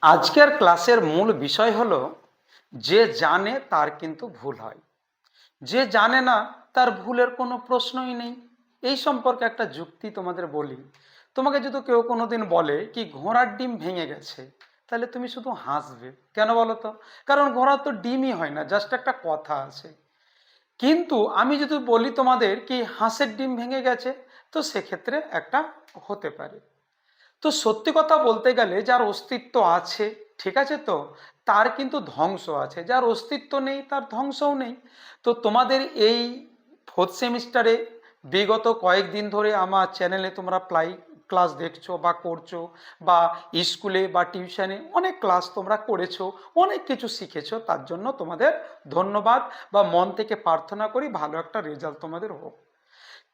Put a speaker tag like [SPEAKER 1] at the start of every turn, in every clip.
[SPEAKER 1] আজকের ক্লাসের মূল বিষয় হলো যে জানে তার কিন্তু ভুল হয়, যে জানে না তার ভুলের কোনো প্রশ্নই নেই। এই সম্পর্কে একটা যুক্তি তোমাদের বলি। তোমাকে যদি কেউ কোনোদিন বলে কি ঘোড়ার ডিম ভেঙে গেছে, তাহলে তুমি শুধু হাসবে। কেন বলো তো? কারণ ঘোড়ার তো ডিমই হয় না, জাস্ট একটা কথা আছে। কিন্তু আমি যদি বলি তোমাদের কি হাঁসের ডিম ভেঙে গেছে, তো সেক্ষেত্রে একটা হতে পারে। তো সত্যি কথা বলতে গেলে যার অস্তিত্ব আছে, ঠিক আছে, তো তার কিন্তু ধ্বংস আছে, যার অস্তিত্ব নেই তার ধ্বংসও নেই। তো তোমাদের এই ফোর্থ সেমিস্টারে বিগত কয়েকদিন ধরে আমার চ্যানেলে তোমরা প্রায় ক্লাস দেখছো বা করছো, বা স্কুলে বা টিউশনে অনেক ক্লাস তোমরা করেছো, অনেক কিছু শিখেছো, তার জন্য তোমাদের ধন্যবাদ। বা মন থেকে প্রার্থনা করি ভালো একটা রেজাল্ট তোমাদের হোক।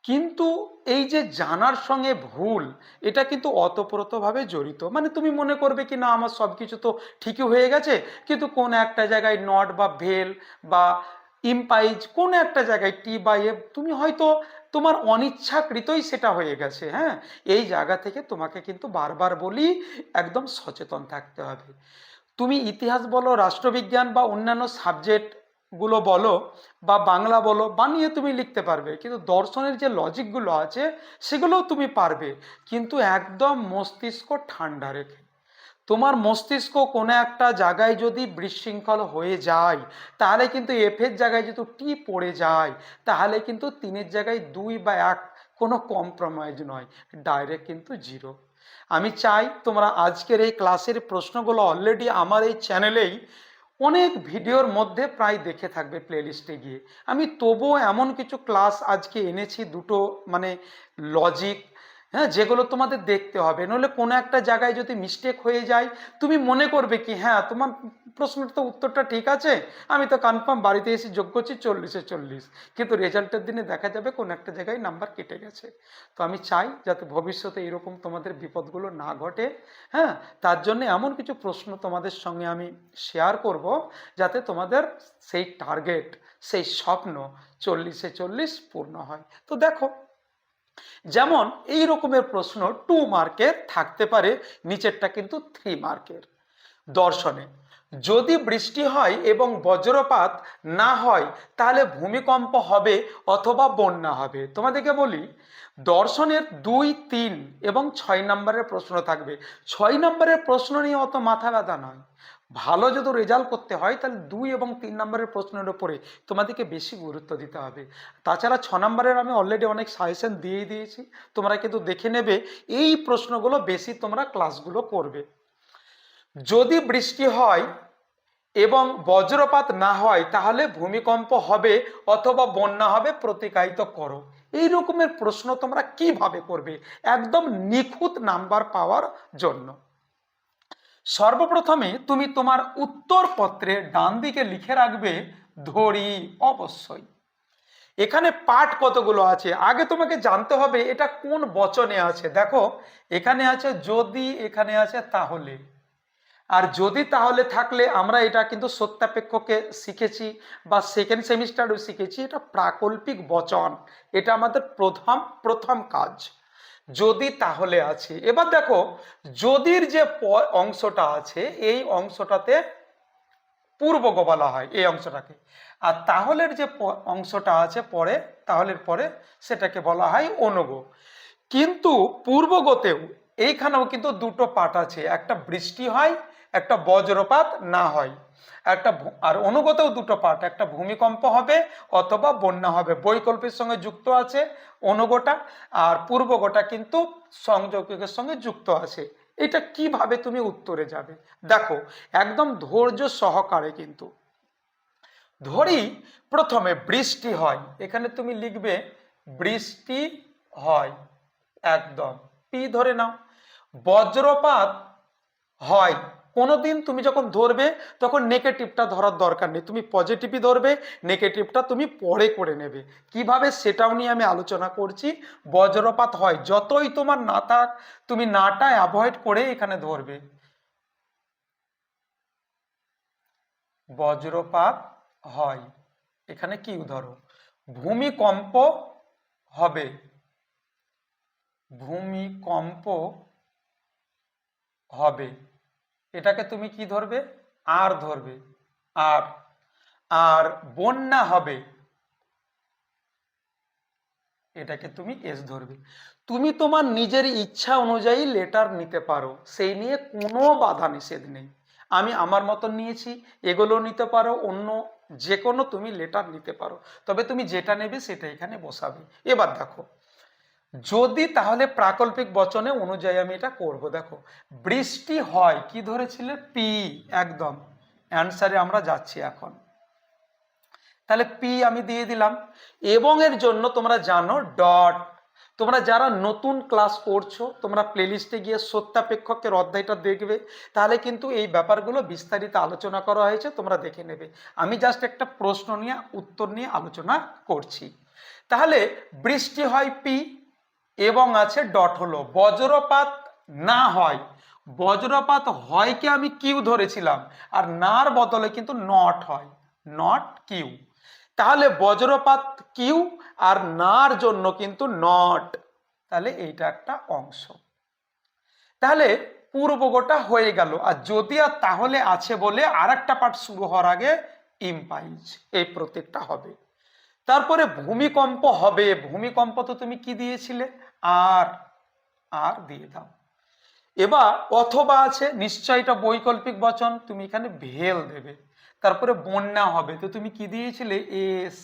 [SPEAKER 1] কিন্তু এই যে জানার সঙ্গে ভুল, এটা কিন্তু অতপ্রতভাবে জড়িত। মানে তুমি মনে করবে কি না আমার সব কিছু তো ঠিকই হয়ে গেছে, কিন্তু কোন একটা জায়গায় নট বা ভেল বা ইম্পাইজ কোন একটা জায়গায় টি বা এ তুমি হয়তো তোমার অনিচ্ছাকৃতই সেটা হয়ে গেছে। হ্যাঁ, এই জায়গা থেকে তোমাকে কিন্তু বারবার বলি একদম সচেতন থাকতে হবে। তুমি ইতিহাস বলো, রাষ্ট্রবিজ্ঞান বা অন্যান্য সাবজেক্ট গুলো বলো, বা বাংলা বলো, বানিয়ে তুমি লিখতে পারবে, কিন্তু দর্শনের যে লজিকগুলো আছে সেগুলোও তুমি পারবে, কিন্তু একদম মস্তিষ্ক ঠান্ডা রেখে। তোমার মস্তিষ্ক কোনো একটা জায়গায় যদি বিশৃঙ্খল হয়ে যায়, তাহলে কিন্তু এফের জায়গায় যদি টি পড়ে যায়, তাহলে কিন্তু তিনের জায়গায় দুই বা এক, কোনো কম্প্রোমাইজ নয়, ডাইরেক্ট কিন্তু জিরো। আমি চাই তোমরা আজকের এই ক্লাসের প্রশ্নগুলো অলরেডি আমার এই চ্যানেলেই অনেক ভিডিওর মধ্যে প্রায় দেখে থাকবে প্লেলিস্টে গিয়ে। আমি তবুও এমন কিছু ক্লাস আজকে এনেছি, দুটো মানে লজিক, হ্যাঁ, যেগুলো তোমাদের দেখতে হবে, নইলে কোনো একটা জায়গায় যদি মিস্টেক হয়ে যায়, তুমি মনে করবে কি হ্যাঁ তোমার প্রশ্নের তো উত্তরটা ঠিক আছে, আমি তো কনফার্ম বাড়িতে এসে যোগ করছি 40-এ 40, কিন্তু রেজাল্টের দিনে দেখা যাবে কোনো একটা জায়গায় নাম্বার কেটে গেছে। তো আমি চাই যাতে ভবিষ্যতে এরকম তোমাদের বিপদগুলো না ঘটে। হ্যাঁ, তার জন্য এমন কিছু প্রশ্ন তোমাদের সঙ্গে আমি শেয়ার করব, যাতে তোমাদের সেই টার্গেট, সেই স্বপ্ন 40-এ 40 পূর্ণ হয়। তো দেখো, যেমন এই রকমের প্রশ্ন 2 মার্কের থাকতে পারে, নিচেরটা কিন্তু 3 মার্কের। দর্শনে যদি বৃষ্টি হয় এবং বজ্রপাত না হয়, তাহলে ভূমিকম্প হবে অথবা বন্যা হবে। তোমাদেরকে বলি, দর্শনের 2, 3 এবং 6 নম্বরের প্রশ্ন থাকবে। 6 নম্বরের প্রশ্ন নিয়ে অত মাথা ব্যথা নয়। ভালো যদি রেজাল্ট করতে হয় তাহলে 2 এবং 3 নম্বরের প্রশ্নের উপরে তোমাদেরকে বেশি গুরুত্ব দিতে হবে। তাছাড়া 6 নম্বরের আমি অলরেডি অনেক সাজেশন দিয়ে দিয়েছি, তোমরা কিন্তু দেখে নেবে। এই প্রশ্নগুলো বেশি তোমরা ক্লাসগুলো করবে। যদি বৃষ্টি হয় এবং বজ্রপাত না হয়, তাহলে ভূমিকম্প হবে অথবা বন্যা হবে, প্রতিকায়িত করো। এই রকমের প্রশ্ন তোমরা কিভাবে করবে একদম নিখুঁত নাম্বার পাওয়ার জন্য? সর্বপ্রথমে তুমি তোমার উত্তরপত্রে ডান দিকে লিখে রাখবে ধরি। অবশ্যই এখানে পাঠ কতগুলো আছে আগে তোমাকে জানতে হবে, এটা কোন বচনে আছে। দেখো, এখানে আছে যদি, এখানে আছে তাহলে। আর যদি তাহলে থাকলে আমরা এটা কিন্তু সত্যাপেক্ষকে শিখেছি, বা সেকেন্ড সেমিস্টারও শিখেছি, এটা প্রাকল্পিক বচন। এটা আমাদের প্রথম প্রথম কাজ। যদি তাহলে আছে। এবার দেখো, যদির যে অংশটা আছে, এই অংশটাতে পূর্বগ বলা হয় এই অংশটাকে। আর তাহলের যে অংশটা আছে পরে, তাহলের পরে, সেটাকে বলা হয় অনুগ। কিন্তু পূর্বগতেও এইখানেও কিন্তু দুটো পাঠ আছে, একটা বৃষ্টি হয়, একটা বজ্রপাত না হয়। একটা আর অনুগতেও দুটো পাঠ, একটা ভূমিকম্প হবে অথবা বন্যা হবে। বৈকল্পের সঙ্গে যুক্ত আছে অনুগটা, আর পূর্বগটা কিন্তু সংযোগের সঙ্গে যুক্ত আছে। এটা কিভাবে তুমি উত্তরে যাবে দেখো, একদম ধৈর্য সহকারে। কিন্তু ধরি প্রথমে বৃষ্টি হয়, এখানে তুমি লিখবে বৃষ্টি হয়, একদম পি ধরে নাও। বজ্রপাত হয়, কোনোদিন তুমি যখন ধরবে তখন নেগেটিভটা ধরার দরকার নেই, তুমি পজিটিভই ধরবে, নেগেটিভটা তুমি পরে করে নেবে। কিভাবে সেটাও নিয়ে আমি আলোচনা করছি। বজ্রপাত হয়, যতই তোমার না থাক তুমি নাটা অ্যাভয়েড করে এখানে ধরবে। বজ্রপাত হয়, এখানে কি ধরো, ভূমিকম্প হবে, ভূমিকম্প হবে, এটাকে তুমি কি ধরবে? আর ধরবে। আর আর বন্যা হবে, এটাকে তুমি এস ধরবে। তুমি তোমার নিজের ইচ্ছা অনুযায়ী লেটার নিতে পারো, সেই নিয়ে কোনো বাধা নিষেধ নেই। আমি আমার মতন নিয়েছি, এগুলো নিতে পারো, অন্য যে কোনো তুমি লেটার নিতে পারো, তবে তুমি যেটা নেবে সেটা এখানে বসাবে। এবার দেখো, যদি তাহলে প্রাকল্পিক বচনে অনুযায়ী আমি এটা করব। দেখো, বৃষ্টি হয়, কি ধরেছিলে? পি। একদম অ্যান্সারে আমরা যাচ্ছি এখন। তাহলে পি আমি দিয়ে দিলাম, এবং এর জন্য তোমরা জানো ডট। তোমরা যারা নতুন ক্লাস করছো, তোমরা প্লেলিস্টে গিয়ে সত্যাপেক্ষকের অধ্যায়টা দেখবে, তাহলে কিন্তু এই ব্যাপারগুলো বিস্তারিত আলোচনা করা হয়েছে, তোমরা দেখে নেবে। আমি জাস্ট একটা প্রশ্ন নিয়ে উত্তর নিয়ে আলোচনা করছি। তাহলে বৃষ্টি হয় পি, এবং আছে ডট হলো বজ্রপাত না হয়। বজ্রপাত হয়কে আমি কিউ ধরেছিলাম, আর নার বদলে কিন্তু নট হয়, নট কিউ। তাহলে বজ্রপাত কিউ, আর নার জন্য কিন্তু নট। তাহলে এইটা একটা অংশ। তাহলে পূর্বগোটা হয়ে গেল। আর যদি আর তাহলে আছে বলে আর একটা পার্ট শুরু হওয়ার আগে ইম্পাইজ, এই প্রত্যেকটা হবে। তারপরে ভূমিকম্প হবে, ভূমিকম্প তো তুমি কি দিয়েছিলে? আর আর দিয়ে দাও। এবার অথবা আছে, নিশ্চয় এটা বৈকল্পিক বচন, তুমি এখানে ভেল দেবে। তারপরে বন্যা হবে, তো তুমি কি দিয়েছিলে? এস।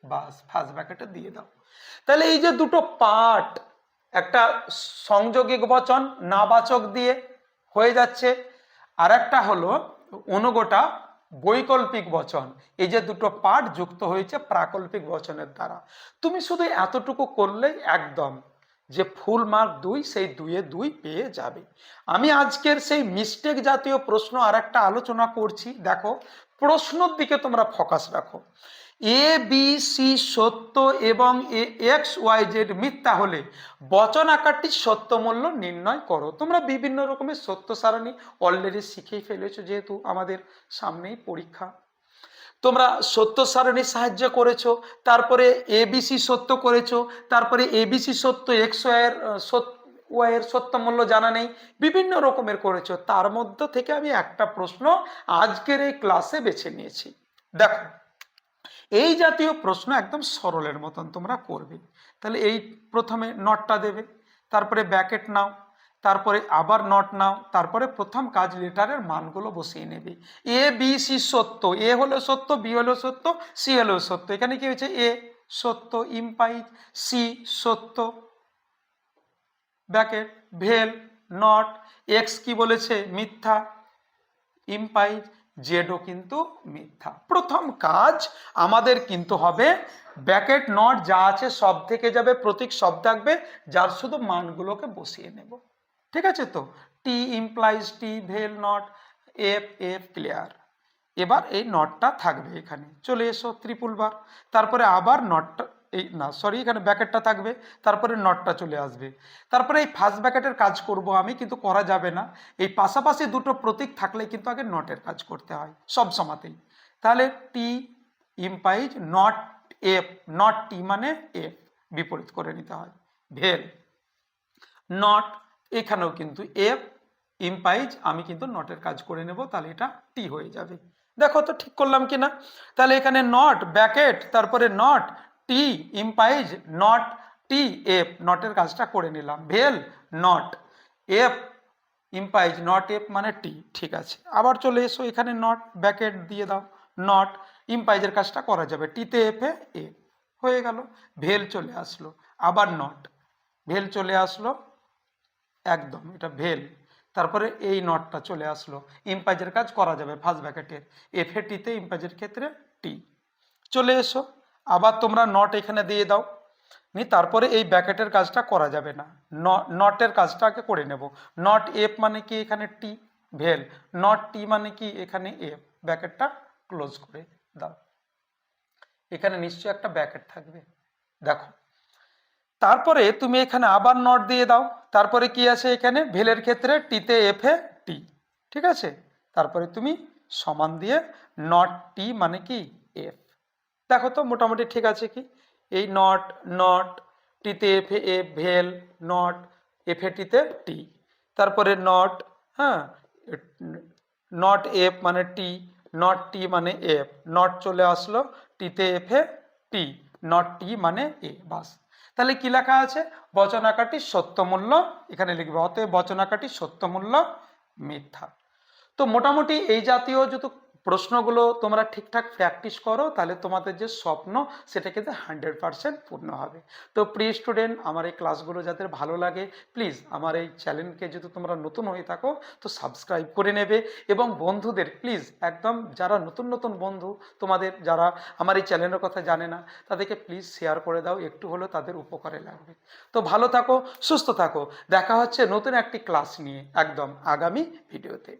[SPEAKER 1] বাস, ফার্স্ট ব্র্যাকেটে দিয়ে দাও। তাহলে এই যে দুটো পার্ট, একটা সংযোগিক বচন নাবাচক দিয়ে হয়ে যাচ্ছে, আর একটা হলো অনুগোটা বৈকল্পিক বচন। এই যে দুটো পার্ট যুক্ত হয়েছে প্রাকল্পিক বচনের দ্বারা। তুমি শুধু এতটুকু করলেই একদম যে ফুল মার্ক 2, সেই 2-এ 2 পেয়ে যাবে। আমি আজকের সেই মিস্টেক জাতীয় প্রশ্ন আর একটা আলোচনা করছি। দেখো, প্রশ্নর দিকে তোমরা ফোকাস রাখো। এ বি সি সত্য এবং এ এক্স ওয়াই জেড মিথ্যা হলে বচন আকারটি সত্য মূল্য নির্ণয় করো। তোমরা বিভিন্ন রকমের সত্য সারণী অলরেডি শিখেই ফেলেছো, যেহেতু আমাদের সামনেই পরীক্ষা। তোমরা সত্য সারণীর সাহায্য করেছো, তারপরে এবিসি সত্য করেছো, তারপরে এবিসি সত্য এক্স ওয়াইয়ের সত্য মূল্য জানা নেই, বিভিন্ন রকমের করেছো। তার মধ্য থেকে আমি একটা প্রশ্ন আজকের এই ক্লাসে বেছে নিয়েছি। দেখো, এই জাতীয় প্রশ্ন একদম সরলের মতন তোমরা করবে। তাহলে এই প্রথমে নটটা দেবে, তারপরে ব্যাকেট নাও, তারপরে আবার নট নাও, তারপরে প্রথম কাজ লেটারের মানগুলো বসিয়ে নেবে। এ বি সি সত্য, এ হলো সত্য, বি হলো সত্য, সি হলো সত্য। এখানে কি হয়েছে? এ সত্য, ইম্পাইজ, সি সত্য, ব্যাকেট, ভেল, নট, এক্স কি বলেছে? মিথ্যা, ইম্পাইজ, জেডও কিন্তু মিথ্যা। প্রথম কাজ আমাদের কিন্তু হবে ব্র্যাকেট নট যা আছে সব থেকে যাবে, প্রতীক সব থাকবে, যার শুধু মানগুলোকে বসিয়ে নেব। ঠিক আছে? তো T implies T, well not, F F, clear. এবার এই নটটা থাকবে এখানে, চলে এসো ত্রিপুল বার, তারপরে আবার নটটা, এই না সরি, এখানে ব্যাকেটটা থাকবে, তারপরে নটটা চলে আসবে। তারপরে এই ফার্স্ট ব্যাকেটের কাজ করব আমি, কিন্তু করা যাবে না, এই পাশাপাশি দুটো প্রতীক থাকলে কিন্তু আগে নটের কাজ করতে হয় সব সময়তেই। তাহলে টি ইম্পাইজ নট এফ, নট টি মানে এফ, বিপরীত করে নিতে হয়। ভেল নট, এখানেও কিন্তু এফ ইম্পাইজ, আমি কিন্তু নটের কাজ করে নেব, তাহলে এটা টি হয়ে যাবে। দেখো তো ঠিক করলাম কিনা? তাহলে এখানে নট ব্যাকেট, তারপরে not T implies not T F, নটের কাজটা করে নিলাম। Well not F implies not F মানে টি। ঠিক আছে, আবার চলে এসো এখানে নট ব্যাকেট দিয়ে দাও, নট ইম্পাইজের কাজটা করা যাবে, টিতে এফে এফ হয়ে গেল। ভেল চলে আসলো, আবার নট, ভেল চলে আসলো, একদম এটা ভেল, তারপরে এই নটটা চলে আসলো, ইম্পাইজের কাজ করা যাবে ফার্স্ট ব্র্যাকেটের, এফে টিতে, ইম্পাইজের ক্ষেত্রে টি। চলে এসো, আবার তোমরা নট এখানে দিয়ে দাও, তারপরে এই ব্র্যাকেটের কাজটা করা যাবে না, নটের কাজটা আগে করে নেব। নট এফ মানে কি? এখানে টি। ভেল নট টি মানে কি? এখানে এফ, ব্র্যাকেটটা ক্লোজ করে দাও। এখানে নিশ্চয়ই একটা ব্র্যাকেট থাকবে, দেখো। তারপরে তুমি এখানে আবার নট দিয়ে দাও, তারপরে কি আছে এখানে? ভেলের ক্ষেত্রে টিতে এফে টি। ঠিক আছে, তারপরে তুমি সমান দিয়ে নট টি মানে কি? এফ। দেখো তো মোটামুটি ঠিক আছে কি? এই নট নট টিতে এফে এফ, ভেল নট এফে টিতে টি, তারপরে নট, হ্যাঁ নট এফ মানে টি, নট টি মানে এফ, নট চলে আসলো টিতে এফে টি, নট টি মানে এ, বাস। তাহলে কি লেখা আছে? বচনাকারটির সত্যমূল্য এখানে লিখবে, অতএব বচনাকারটির সত্যমূল্য মিথ্যা। তো মোটামুটি এই জাতীয় যদি প্রশ্নগুলো তোমরা ঠিকঠাক প্র্যাকটিস করো, তাহলে তোমাদের যে স্বপ্ন সেটা কিন্তু 100% পূর্ণ হবে। তো প্রিয় স্টুডেন্ট, আমার এই ক্লাসগুলো যাদের ভালো লাগে, প্লিজ আমার এই চ্যানেলকে যদি তোমরা নতুন হয়ে থাকো তো সাবস্ক্রাইব করে নেবে, এবং বন্ধুদের প্লিজ একদম, যারা নতুন নতুন বন্ধু তোমাদের, যারা আমার এই চ্যানেলের কথা জানে না, তাদেরকে প্লিজ শেয়ার করে দাও, একটু হলেও তাদের উপকারে লাগবে। তো ভালো থাকো, সুস্থ থাকো, দেখা হচ্ছে নতুন একটি ক্লাস নিয়ে একদম আগামী ভিডিওতে।